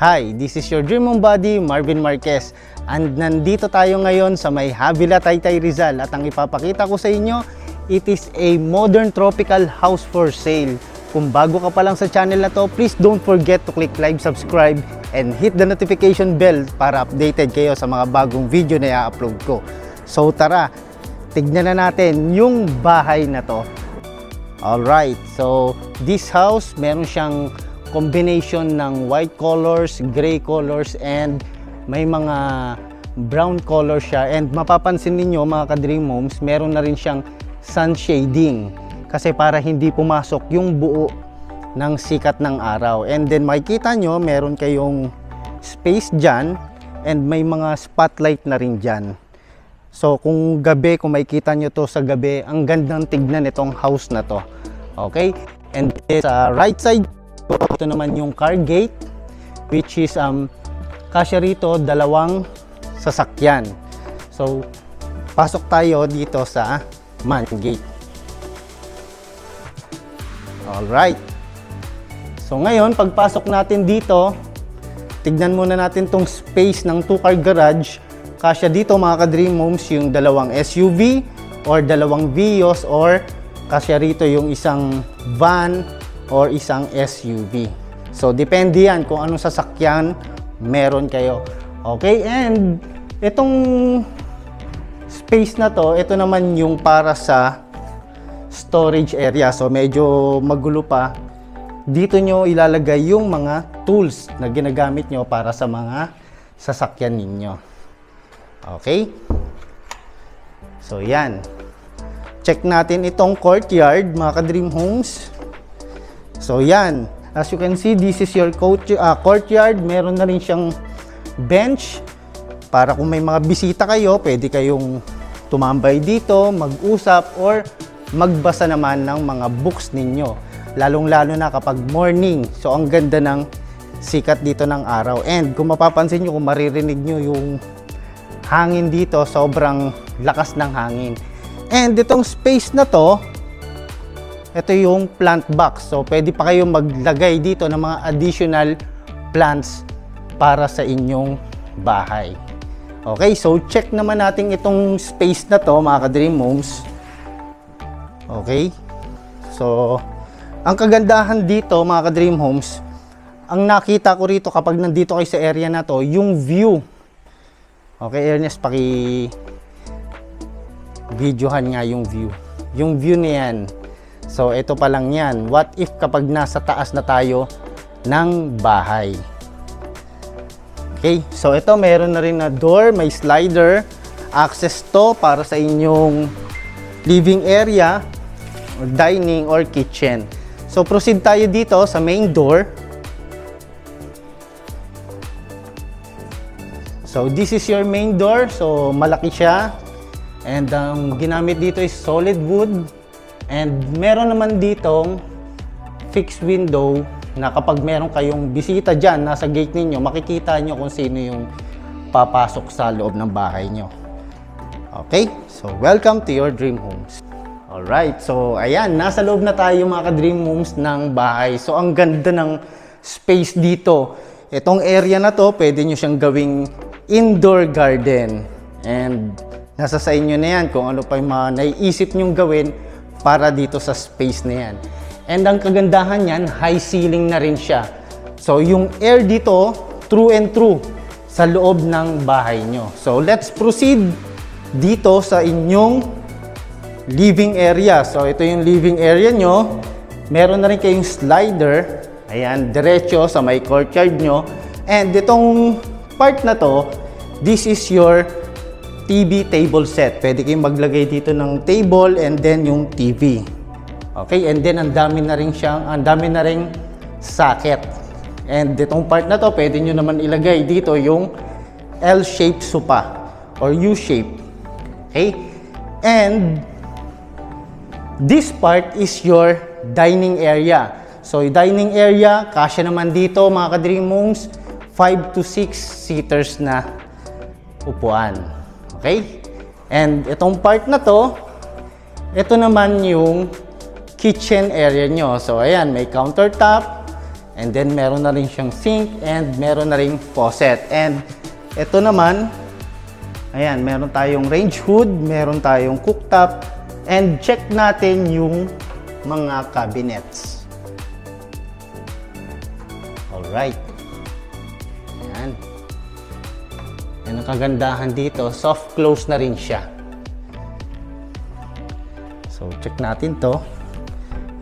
Hi, this is your Dream Home Buddy, Marvin Marquez. And nandito tayo ngayon sa may Havila, Taytay, Rizal. At ang ipapakita ko sa inyo, it is a modern tropical house for sale. Kung bago ka pa lang sa channel na to, please don't forget to click like, subscribe, and hit the notification bell para updated kayo sa mga bagong video na i-upload ko. So tara, tignan na natin yung bahay na to. Alright, so this house, meron siyang combination ng white colors, gray colors, and may mga brown color siya. And mapapansin ninyo mga ka-Dream Homes, meron na rin siyang sun shading kasi para hindi pumasok yung buo ng sikat ng araw. And then makikita nyo, meron kayong space dyan and may mga spotlight na rin dyan. So kung gabi, kung makikita nyo to sa gabi, ang gandang tignan itong house na to. Okay? And sa right side, ito naman yung car gate, which is kasya rito dalawang sasakyan. So pasok tayo dito sa man gate. Alright, so ngayon pagpasok natin dito, tignan muna natin tong space ng 2-car garage. Kasya dito mga ka-Dream Homes yung dalawang SUV or dalawang Vios, or kasya rito yung isang van or isang SUV. So depende yan kung anong sasakyan meron kayo. Okay, and itong space na to, ito naman yung para sa storage area. So medyo magulo pa. Dito nyo ilalagay yung mga tools na ginagamit nyo para sa mga sasakyan ninyo. Okay, so yan, check natin itong courtyard mga ka-Dream Homes. So yan, as you can see, this is your courtyard. Meron na rin siyang bench para kung may mga bisita kayo, pwede kayong tumambay dito, mag-usap, or magbasa naman ng mga books ninyo. Lalong-lalo na kapag morning. So ang ganda ng sikat dito ng araw. And kung mapapansin nyo, kung maririnig nyo yung hangin dito, sobrang lakas ng hangin. And itong space na to, ito yung plant box. So pwede pa kayong maglagay dito ng mga additional plants para sa inyong bahay. Okay, so check naman natin itong space na to mga ka-Dream Homes. Okay, so ang kagandahan dito mga ka-Dream Homes, ang nakita ko rito kapag nandito kayo sa area na to, yung view. Okay, Ernest, paki-videohan nga yung view. Yung view na yan. So ito pa lang yan. What if kapag nasa taas na tayo ng bahay? Okay, so ito meron na rin na door, may slider, access to para sa inyong living area, or dining, or kitchen. So proceed tayo dito sa main door. So this is your main door. So malaki siya. And ginamit dito is solid wood. And meron naman ditong fixed window na kapag meron kayong bisita dyan, nasa gate ninyo, makikita nyo kung sino yung papasok sa loob ng bahay nyo. Okay? So, welcome to your Dream Homes. Alright, so ayan, nasa loob na tayo mga ka-Dream Homes ng bahay. So, ang ganda ng space dito. Itong area na to, pwede nyo siyang gawing indoor garden. And nasa sa inyo na yan kung ano pa yung mga naiisip nyong gawin para dito sa space na yan. And ang kagandahan yan, high ceiling na rin siya. So yung air dito, true and true sa loob ng bahay nyo. So let's proceed dito sa inyong living area. So ito yung living area nyo. Meron na rin kayong slider. Ayan, diretso sa may courtyard nyo. And itong part na to, this is your TV table set. Pwede kayong maglagay dito ng table and then yung TV. Okay, and then ang dami na ring socket. And itong part na to, pwede nyo naman ilagay dito yung L-shaped sofa or U-shape. Okay? And this part is your dining area. So yung dining area, kasya naman dito mga ka-Dream Homes, 5 to 6 seaters na upuan. Okay? And itong part na to, ito naman yung kitchen area nyo. So ayan, may countertop And then meron na rin siyang sink and meron na ring faucet. And ito naman, ayan, meron tayong range hood, meron tayong cooktop, and check natin yung mga cabinets. Alright. Ayan. Yan ang kagandahan dito, soft close na rin siya. So check natin to.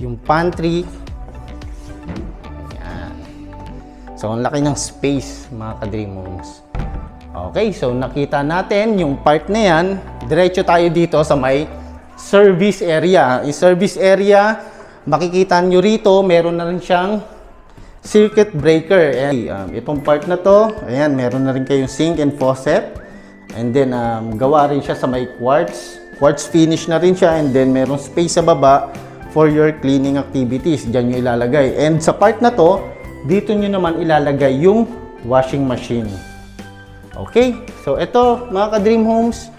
Yung pantry. So, ang laki ng space, mga ka-Dream Homes. Okay, so nakita natin yung part na yan. Diretso tayo dito sa may service area. Yung service area, makikita nyo rito, meron na rin siyang circuit breaker. Ayan, itong part na to, ayan, meron na rin kayong sink and faucet. And then, gawa rin siya sa may quartz. Quartz finish na rin siya. And then, meron space sa baba for your cleaning activities. Diyan nyo ilalagay. And sa part na to, dito nyo naman ilalagay yung washing machine. Okay? So, ito, mga ka-Dream Homes,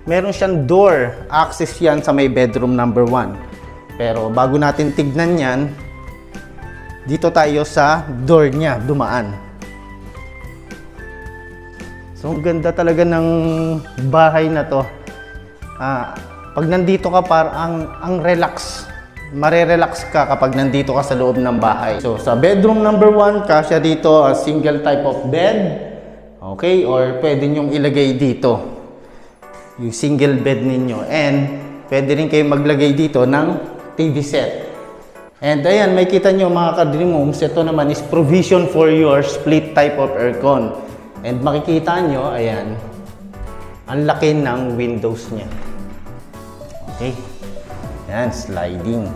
meron siyang door. Access yan sa may bedroom number 1. Pero, bago natin tignan yan, dito tayo sa door niya, dumaan. So, ang ganda talaga ng bahay na to. Pag nandito ka, parang ang relax. Marerelax ka kapag nandito ka sa loob ng bahay. So, sa bedroom number 1, kasya dito a single type of bed. Okay? Or pwede nyong ilagay dito yung single bed ninyo. And pwede rin kayo maglagay dito ng TV set. And ayan, may kita nyo mga ka-Dream Homes, ito naman is provision for your split type of aircon. And makikita nyo, ayan, ang laki ng windows niya. Okay? Yan, sliding.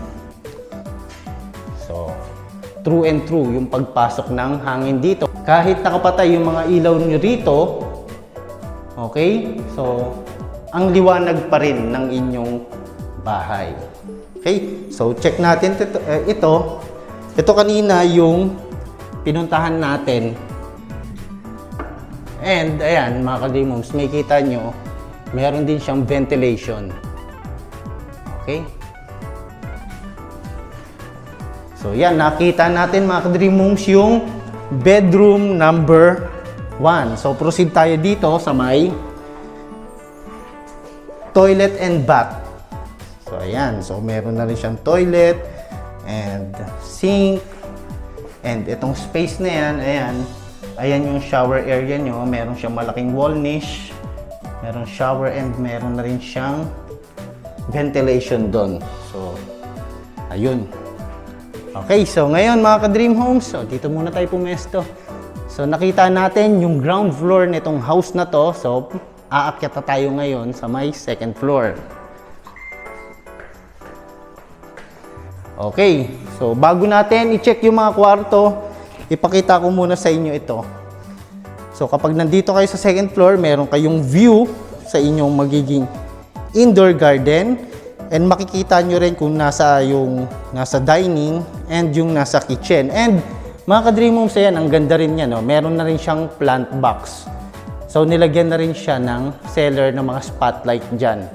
So, true and true yung pagpasok ng hangin dito. Kahit nakapatay yung mga ilaw nyo rito, okay? So, ang liwanag pa rin ng inyong bahay. Okay? So, check natin ito. Ito kanina yung pinuntahan natin. And, ayan, mga ka-Dream Homes, may kita nyo, meron din siyang ventilation. Okay? So, yan. Nakita natin, mga ka-Dream Homes, yung bedroom number 1. So, proceed tayo dito sa may toilet and bath. So, ayan. So, meron na rin siyang toilet and sink. And itong space na yan, ayan. Ayan yung shower area nyo. Meron siyang malaking wall niche. Meron shower and meron na rin siyang ventilation doon. So, ayun. Okay, so ngayon mga ka-Dream Homes, so dito muna tayo pumesto. So nakita natin yung ground floor nitong house na to. So aakyat na tayo ngayon sa may second floor. Okay, so bago natin i-check yung mga kwarto, ipakita ko muna sa inyo ito. So kapag nandito kayo sa second floor, meron kayong view sa inyong magiging indoor garden. And makikita nyo rin kung nasa dining and yung nasa kitchen. And mga ka-Dream Homes, ayan, ang ganda rin niya, no? Meron na rin siyang plant box. So nilagyan na rin siya ng seller ng mga spotlight dyan.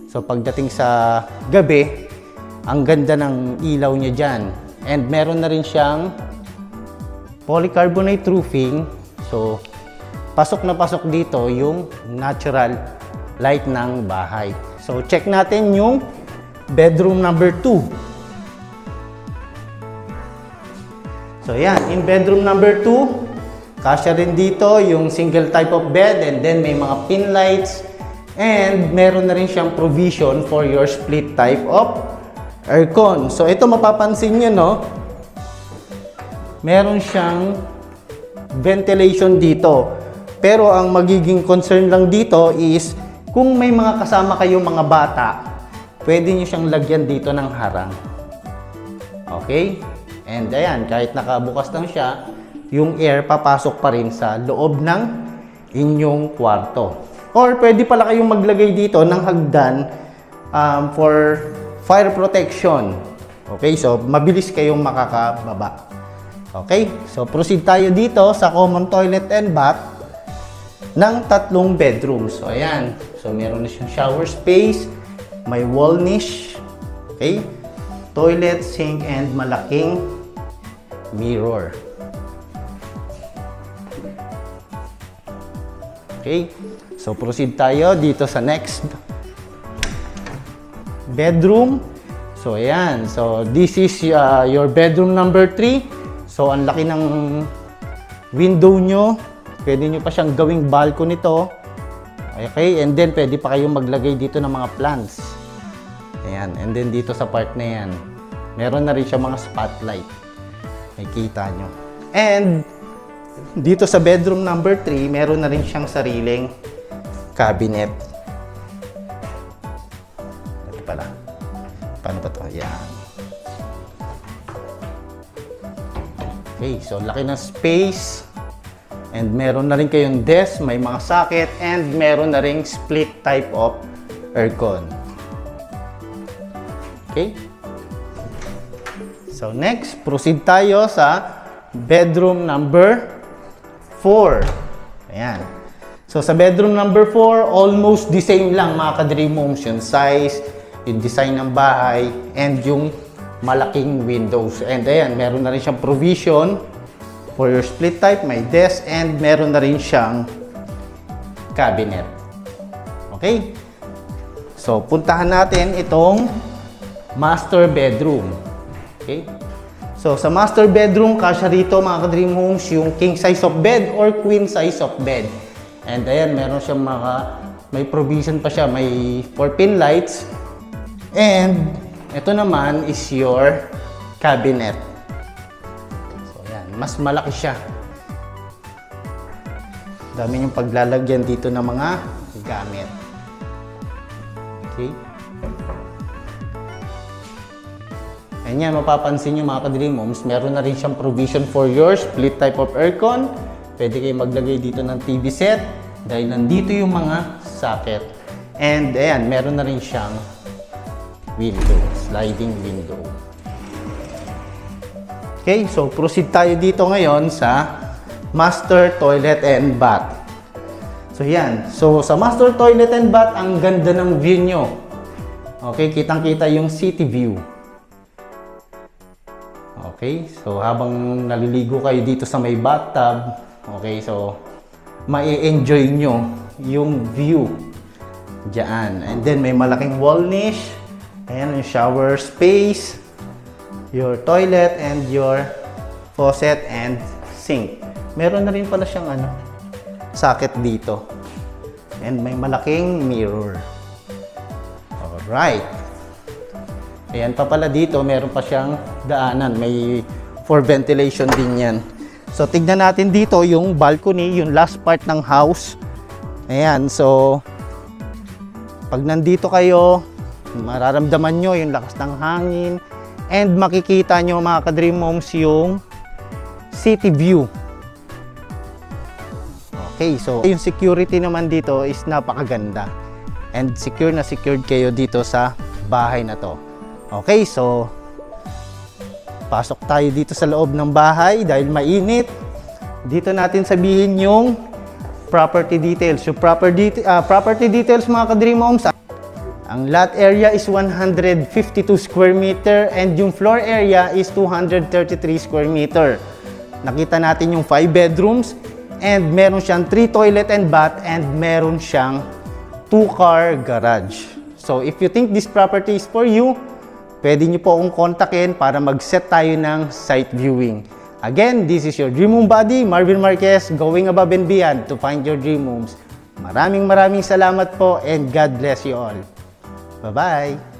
So pagdating sa gabi, ang ganda ng ilaw niya dyan. And meron na rin siyang polycarbonate roofing. So pasok na pasok dito yung natural light ng bahay. So, check natin yung bedroom number 2. So, yan. In bedroom number 2, kasya rin dito yung single type of bed and then may mga pin lights and meron na rin siyang provision for your split type of aircon. So, ito mapapansin nyo, no? Meron siyang ventilation dito. Pero, ang magiging concern lang dito is kung may mga kasama kayong mga bata, pwede nyo siyang lagyan dito ng harang. Okay? And ayan, kahit nakabukas lang siya, yung air papasok pa rin sa loob ng inyong kwarto. Or pwede pala kayong maglagay dito ng hagdan for fire protection. Okay? So, mabilis kayong makakababa. Okay? So, proceed tayo dito sa common toilet and bath ng 3 bedrooms. So, ayan. So, meron na siyang shower space, may wall niche, okay? Toilet, sink, and malaking mirror. Okay, so proceed tayo dito sa next bedroom. So ayan, so this is your bedroom number 3. So ang laki ng window nyo, pwede nyo pa siyang gawing balcony to. Okay, and then pwede pa kayong maglagay dito ng mga plants. Ayan, and then dito sa part na yan, meron na rin siya mga spotlight. Makikita nyo. And dito sa bedroom number 3, meron na rin siyang sariling cabinet. Ito pala. Paano ba ito? Ayan. Okay, so laki ng space. And meron na rin kayong desk, may mga socket, and meron na rin split type of aircon. Okay? So next, proceed tayo sa bedroom number 4. Ayan. So sa bedroom number 4, almost the same lang mga ka-Dream Homes, yung size, yung design ng bahay, and yung malaking windows. And ayan, meron na rin siyang provision for your split type, may desk, and meron na rin siyang cabinet. Okay? So puntahan natin itong master bedroom. Okay? So, sa master bedroom, kasya rito mga ka-Dream Homes, yung king size of bed or queen size of bed. And ayan, meron siyang may provision pa siya, may 4-pin lights. And ito naman is your cabinet. So, ayan, mas malaki siya. Dami yung paglalagyan dito ng mga gamit. Okay? And yan, mapapansin nyo mga ka-Dream Homes, meron na rin siyang provision for your split type of aircon. Pwede kayo maglagay dito ng TV set dahil nandito yung mga socket. And ayan, meron na rin siyang window, sliding window. Okay, so proceed tayo dito ngayon sa master toilet and bath. So yan, so sa master toilet and bath, ang ganda ng view nyo. Okay, kitang-kita yung city view. Okay, so habang naliligo kayo dito sa may bathtub, okay, so mai-enjoy nyo yung view dyan. And then may malaking wall niche, ayan yung shower space, your toilet, and your faucet and sink. Meron na rin pala siyang socket dito. And may malaking mirror. Alright. Ayan pa pala dito, meron pa siyang daanan. May for ventilation din yan. So, tignan natin dito yung balcony, yung last part ng house. Ayan, so pag nandito kayo, mararamdaman nyo yung lakas ng hangin. And makikita nyo mga ka-Dream Homes yung city view. Okay, so yung security naman dito is napakaganda. And secure na secured kayo dito sa bahay na to. Okay, so pasok tayo dito sa loob ng bahay dahil mainit. Dito natin sabihin yung property details. Yung property details mga ka-Dream Homes, ang lot area is 152 square meter and yung floor area is 233 square meter. Nakita natin yung 5 bedrooms and meron siyang 3 toilet and bath and meron siyang 2-car garage. So if you think this property is for you, pwede nyo po akong kontakin para mag-set tayo ng site viewing. Again, this is your Dream Home Buddy, Marvin Marquez, going above and beyond to find your dream homes. Maraming salamat po and God bless you all. Bye-bye!